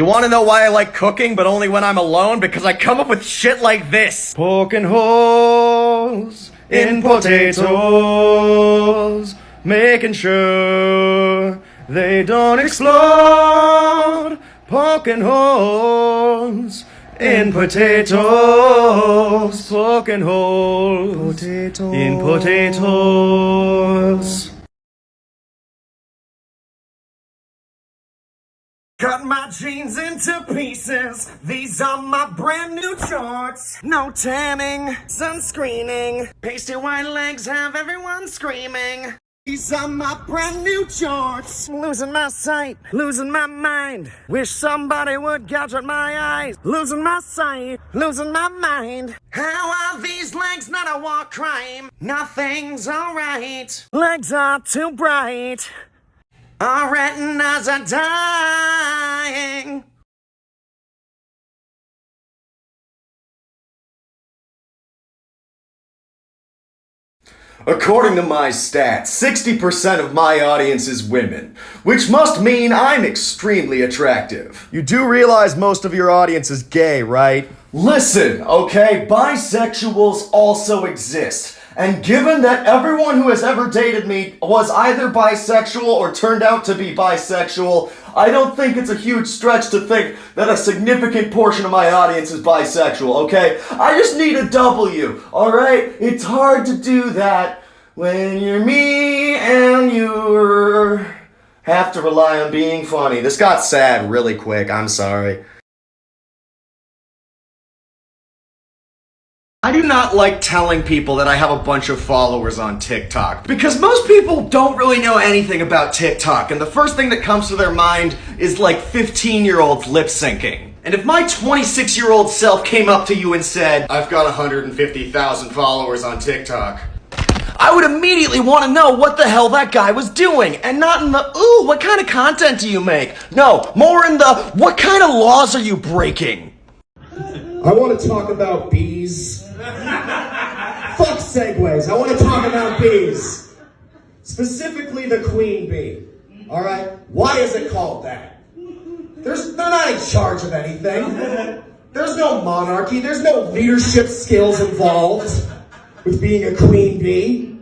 You want to know why I like cooking, but only when I'm alone? Because I come up with shit like this. Poking holes in potatoes, making sure they don't explode. Poking holes in potatoes, poking holes in potatoes. Cut my jeans into pieces. These are my brand new shorts. No tanning, sunscreening. Pasty white legs have everyone screaming. These are my brand new shorts. Losing my sight, losing my mind. Wish somebody would gouge out my eyes. Losing my sight, losing my mind. How are these legs not a war crime? Nothing's alright. Legs are too bright. Our retinas are dying. According to my stats, 60% of my audience is women, which must mean I'm extremely attractive. You do realize most of your audience is gay, right? Listen, okay, bisexuals also exist. And given that everyone who has ever dated me was either bisexual or turned out to be bisexual, I don't think it's a huge stretch to think that a significant portion of my audience is bisexual, okay? I just need a W, alright? It's hard to do that when you're me and you have to rely on being funny. This got sad really quick, I'm sorry. I do not like telling people that I have a bunch of followers on TikTok because most people don't really know anything about TikTok, and the first thing that comes to their mind is like 15-year-olds lip syncing. And if my 26-year-old self came up to you and said, I've got 150,000 followers on TikTok, I would immediately want to know what the hell that guy was doing, and not in the, ooh, what kind of content do you make? No, more in the, what kind of laws are you breaking? I want to talk about bees. Fuck segues. I want to talk about bees. Specifically the queen bee. Alright? Why is it called that? They're not in charge of anything. There's no monarchy. There's no leadership skills involved with being a queen bee.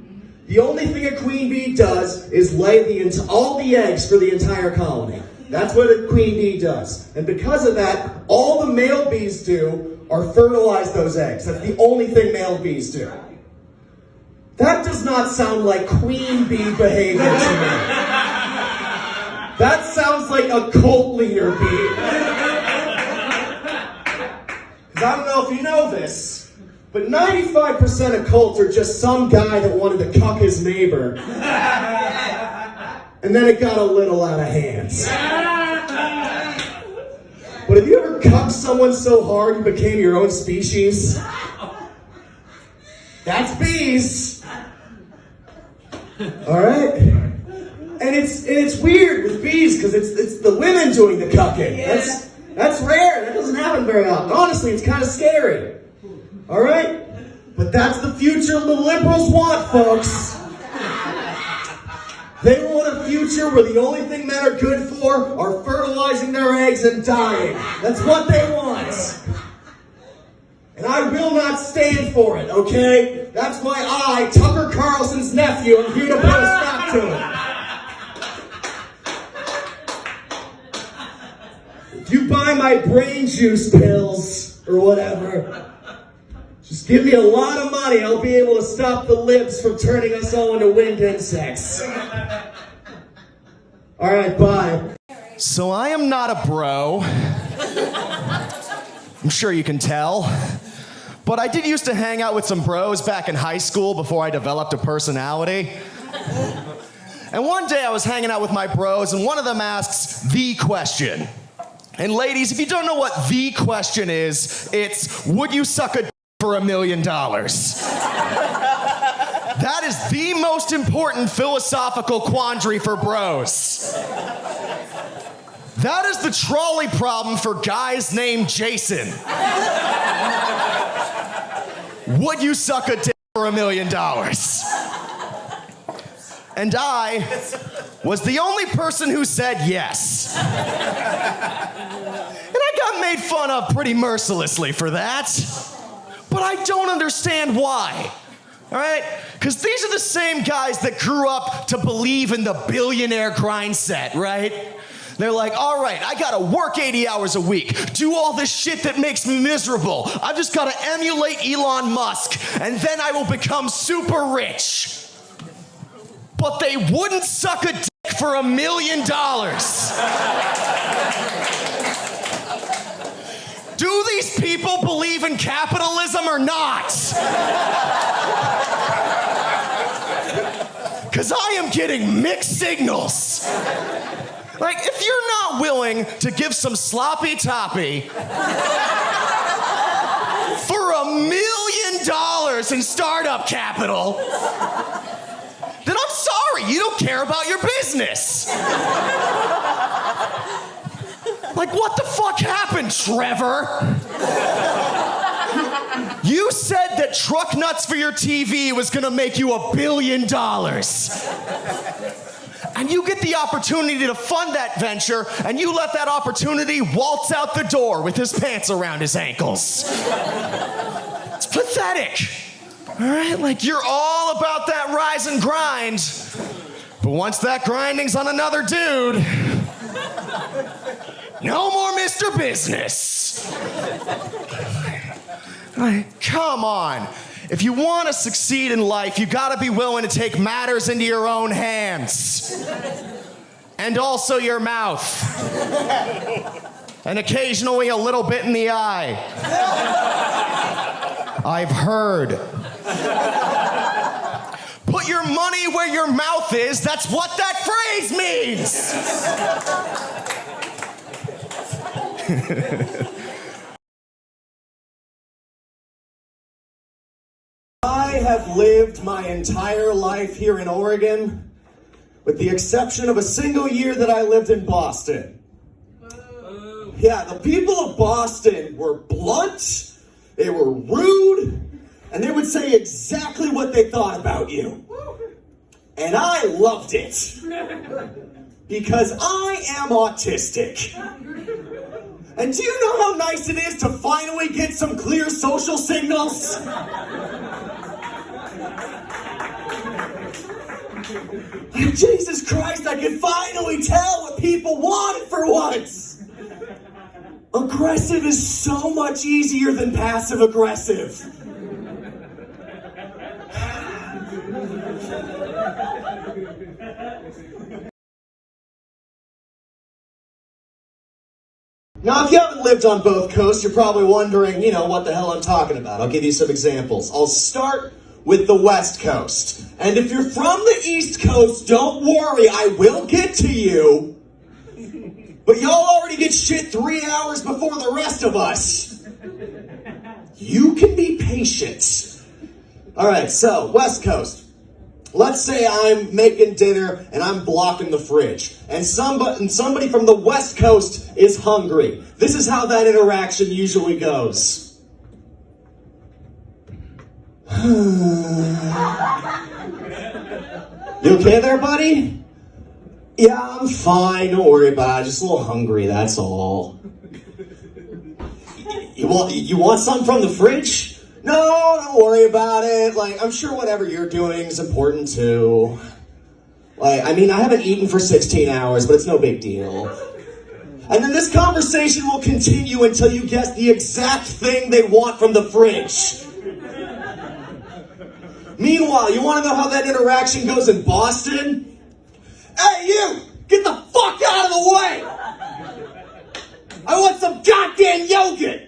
The only thing a queen bee does is lay all the eggs for the entire colony. That's what a queen bee does. And because of that, all the male bees do are fertilize those eggs. That's the only thing male bees do. That does not sound like queen bee behavior to me. That sounds like a cult leader bee. Because I don't know if you know this, but 95% of cults are just some guy that wanted to cuck his neighbor. And then it got a little out of hand. But have you ever cucked someone so hard you became your own species? That's bees. Alright? And it's weird with bees because it's the women doing the cucking. That's rare. That doesn't happen very often. Honestly, it's kind of scary. Alright? But that's the future the liberals want, folks. They want a future where the only thing men are good for are fertilizing their eggs and dying. That's what they want. And I will not stand for it, okay? That's why I, Tucker Carlson's nephew, am here to put a stop to it. If you buy my brain juice pills, or whatever, just give me a lot of money, I'll be able to stop the libs from turning us all into winged insects. Alright, bye. So I am not a bro. I'm sure you can tell. But I did used to hang out with some bros back in high school before I developed a personality. And one day I was hanging out with my bros and one of them asks the question. And ladies, if you don't know what the question is, it's, would you suck a for $1 million? That is the most important philosophical quandary for bros. That is the trolley problem for guys named Jason. Would you suck a dick for $1 million? And I was the only person who said yes. made fun of pretty mercilessly for that. But I don't understand why. All right? Because these are the same guys that grew up to believe in the billionaire grind set, right? They're like, all right, I gotta work 80 hours a week, do all this shit that makes me miserable. I've just gotta emulate Elon Musk, and then I will become super rich. But they wouldn't suck a dick for $1 million. Do these people believe in capitalism or not? Because I am getting mixed signals. Like, if you're not willing to give some sloppy toppy for $1 million in startup capital, then I'm sorry, you don't care about your business. Like, what the fuck happened, Trevor? You said that truck nuts for your TV was gonna make you $1 billion. And you get the opportunity to fund that venture, and you let that opportunity waltz out the door with his pants around his ankles. It's pathetic. All right? Like, you're all about that rise and grind, but once that grinding's on another dude, no more Mr. Business. Like, come on. If you want to succeed in life, you gotta be willing to take matters into your own hands. And also your mouth. And occasionally a little bit in the eye. I've heard. Put your money where your mouth is, that's what that phrase means. I have lived my entire life here in Oregon, with the exception of a single year that I lived in Boston. Yeah, the people of Boston were blunt, they were rude, and they would say exactly what they thought about you. And I loved it. Because I am autistic. And do you know how nice it is to finally get some clear social signals? Jesus Christ, I can finally tell what people wanted for once. Aggressive is so much easier than passive aggressive. Now, if you haven't lived on both coasts, you're probably wondering, what the hell I'm talking about. I'll give you some examples. I'll start with the West Coast. And if you're from the East Coast, don't worry, I will get to you. But y'all already get shit 3 hours before the rest of us. You can be patient. All right, so West Coast. Let's say I'm making dinner and I'm blocking the fridge. And somebody from the West Coast is hungry. This is how that interaction usually goes. You okay there, buddy? Yeah, I'm fine. Don't worry about it. Just a little hungry, that's all. You want something from the fridge? No, don't worry about it. I'm sure whatever you're doing is important too. I haven't eaten for 16 hours, but it's no big deal. And then this conversation will continue until you guess the exact thing they want from the fridge. Meanwhile, you want to know how that interaction goes in Boston? Hey, you! Get the fuck out of the way! I want some goddamn yogurt!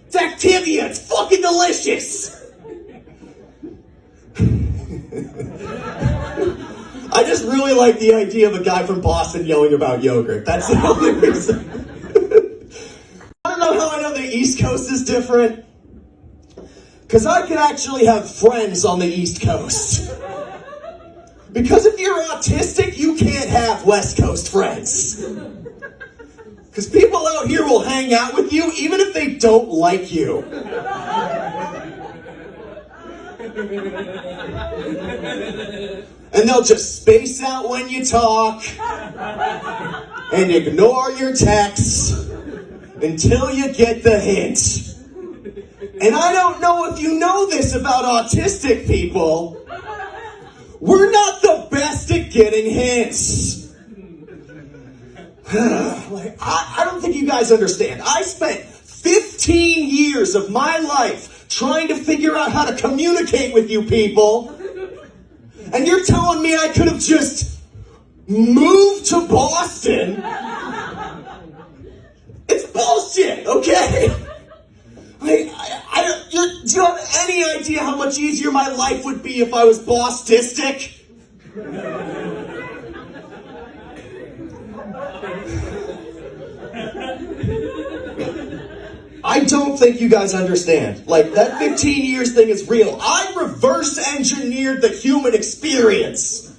It's Activia, it's fucking delicious! I just really like the idea of a guy from Boston yelling about yogurt. That's the only reason. I don't know how I know the East Coast is different. Because I could actually have friends on the East Coast. Because if you're autistic, you can't have West Coast friends. Because people out here will hang out with you even if they don't like you. And they'll just space out when you talk and ignore your texts until you get the hint. And I don't know if you know this about autistic people. We're not the best at getting hints. I don't think you guys understand. I spent 15 years of my life trying to figure out how to communicate with you people. And you're telling me I could have just moved to Boston? It's bullshit, okay? Do you have any idea how much easier my life would be if I was bossistic? I don't think you guys understand. Like, that 15 years thing is real. I reverse engineered the human experience.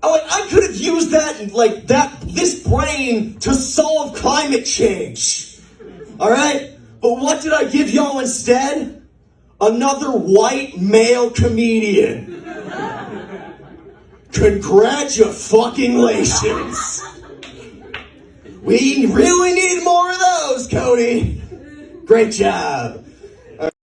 I could have used this brain to solve climate change. All right? But what did I give y'all instead? Another white male comedian. Congratulations. We really need more of those, Cody. Great job.